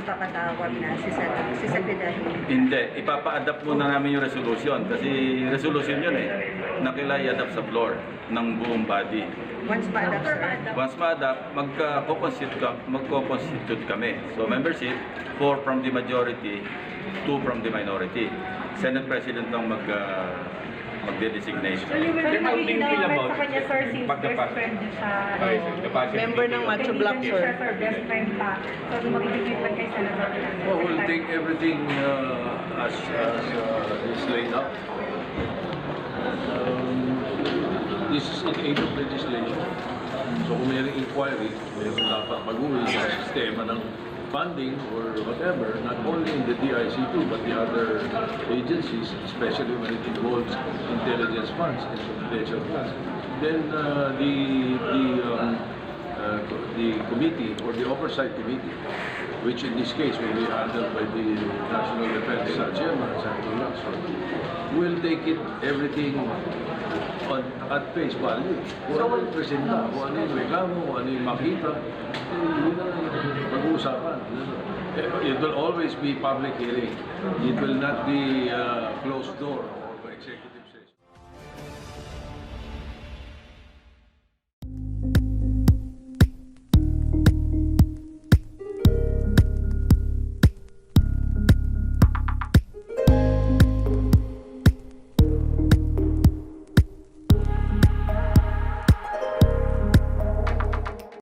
ipapatawag na si Secretary? Hindi. Ipapa-adapt muna namin yung resolution kasi resolution yun na i-adapt sa floor ng buong body. Once ma-adapt, sir? Once ma-adapt, magko-constitute kami. So membership, 4 from the majority, 2 from the minority. Senate President ang magde-designate. So you will be magiging sa kanya, sir, since best friend siya. Member ng Macho Block, sir. Siya, sir, best friend pa. So magiging pa kay Senador. Well, we'll take everything as is laid out. This is in aid of legislation. So kung mayroong inquiry, mayroong dapat mag-uwi sa sistema ng funding or whatever, not only in the DICT but the other agencies, especially when it involves intelligence funds and confidential funds, then the committee or the oversight committee, which in this case will be handled by the National Defense Chairman, Senador Lacson, will take it everything at face value. Kung ano yung presenta, kung ano yung reklamo, kung ano yung makita, yun ang pag-uusapan. It will always be public hearing. It will not be closed door.